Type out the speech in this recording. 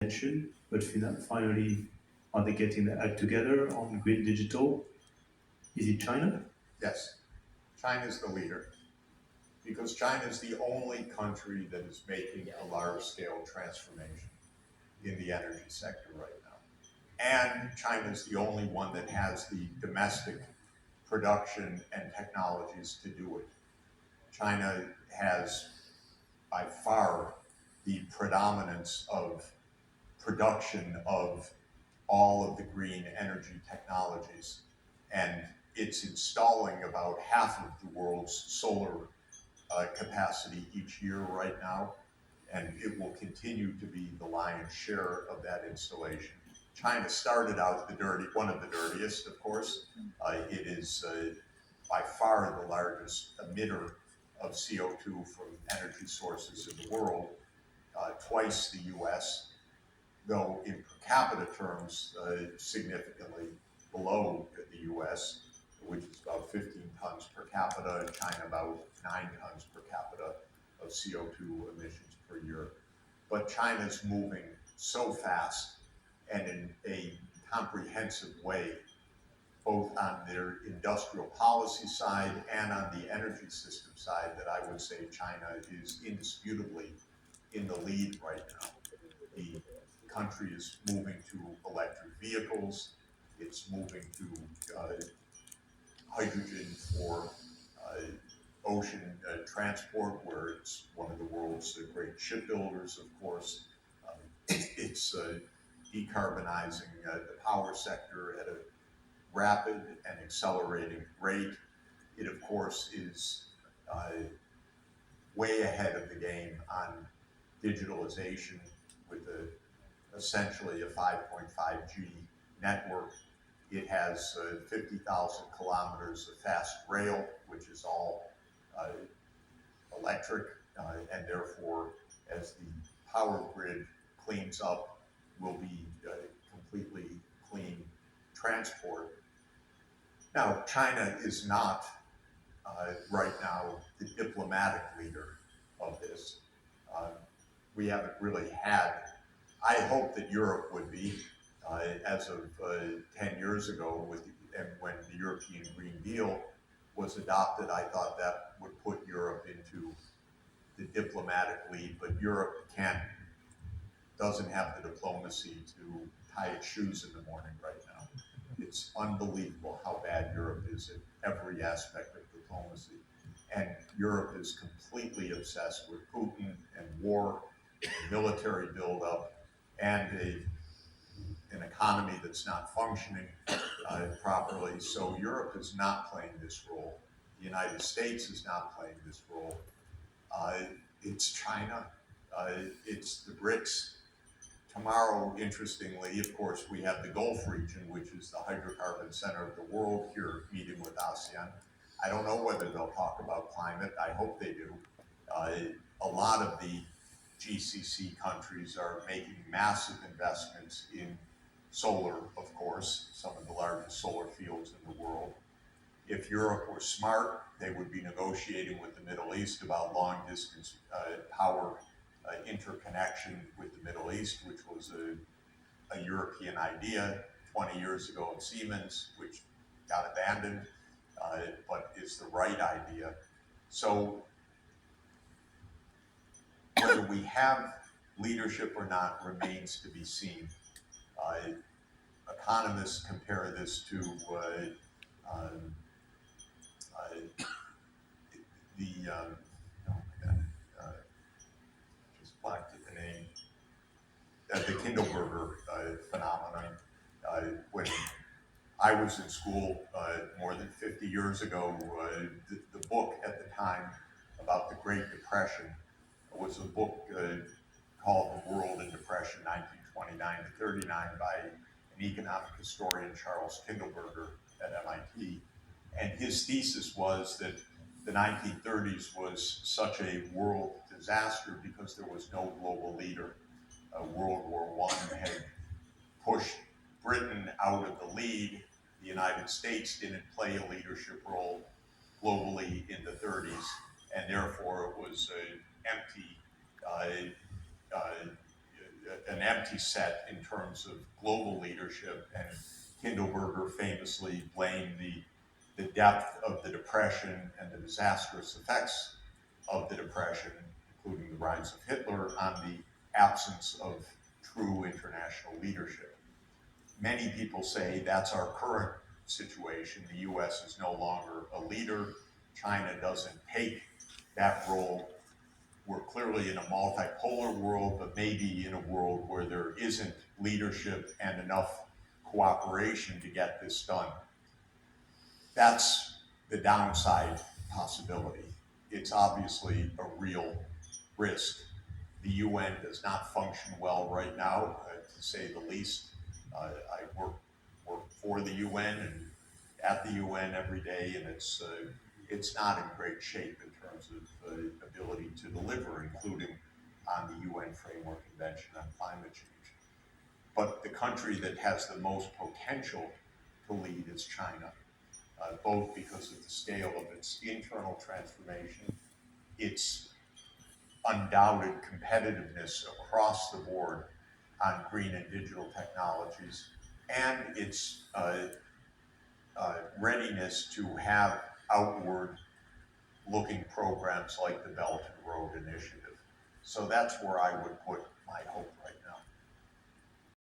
mentioned, but finally, are they getting their act together on green digital? Is it China? Yes, China is the leader because China is the only country that is making a large scale transformation in the energy sector right now. And China is the only one that has the domestic production and technologies to do it. China has by far the predominance of production of all of the green energy technologies. And it's installing about half of the world's solar capacity each year right now, and it will continue to be the lion's share of that installation. China started out one of the dirtiest, of course. It is by far the largest emitter of CO2 from energy sources in the world, twice the US, though in per capita terms, significantly below the US, which is about 15 tons per capita, and China about 9 tons per capita of CO2 emissions per year. But China's moving so fast and in a comprehensive way, both on their industrial policy side and on the energy system side, that I would say China is indisputably in the lead right now. The country is moving to electric vehicles. It's moving to hydrogen for uh, ocean transport, where it's one of the world's great shipbuilders, of course. It's decarbonizing the power sector at a rapid and accelerating rate. It, of course, is uh, way ahead of the game on digitalization with essentially a 5.5G network. It has 50,000 kilometers of fast rail, which is all uh, electric, and therefore, as the power grid cleans up, will be completely clean transport. Now, China is not right now the diplomatic leader of this. Uh, we haven't really had. I hope that Europe would be, as of 10 years ago, and when the European Green Deal was adopted, I thought that would put Europe into the diplomatic lead, but Europe doesn't have the diplomacy to tie its shoes in the morning right now. It's unbelievable how bad Europe is at every aspect of diplomacy. And Europe is completely obsessed with Putin and war, and military buildup, and an economy that's not functioning properly. So Europe is not playing this role. The United States is not playing this role. Uh, it's China. It's the BRICS. Tomorrow, interestingly, of course, we have the Gulf region, which is the hydrocarbon center of the world, here meeting with ASEAN. I don't know whether they'll talk about climate. I hope they do. Uh, a lot of the GCC countries are making massive investments in solar, of course, some of the largest solar fields in the world. If Europe were smart, they would be negotiating with the Middle East about long distance power interconnection with the Middle East, which was a European idea 20 years ago at Siemens, which got abandoned, but is the right idea. So whether we have leadership or not remains to be seen. Uh, Economists compare this to um, uh, the oh my God, uh, just blacked at the name, the Kindleberger phenomenon. When I was in school more than 50 years ago, the book at the time about the Great Depression was a book called The World in Depression, 1929 to 39, by an economic historian, Charles Kindleberger at MIT. And his thesis was that the 1930s was such a world disaster because there was no global leader. World War I had pushed Britain out of the lead. The United States didn't play a leadership role globally in the 30s, and therefore it was an empty uh, an empty set in terms of global leadership, and Kindleberger famously blamed the depth of the Depression and the disastrous effects of the Depression, including the rise of Hitler, on the absence of true international leadership. Many people say that's our current situation. The US is no longer a leader. China doesn't take that role. We're clearly in a multipolar world, but maybe in a world where there isn't leadership and enough cooperation to get this done. That's the downside possibility. It's obviously a real risk. The UN does not function well right now, to say the least. I work for the UN and at the UN every day, and it's not in great shape in terms of ability to deliver, including on the UN Framework Convention on Climate Change. But the country that has the most potential to lead is China, both because of the scale of its internal transformation, its undoubted competitiveness across the board on green and digital technologies, and its readiness to have outward looking programs like the Belt and Road Initiative. So that's where I would put my hope right now.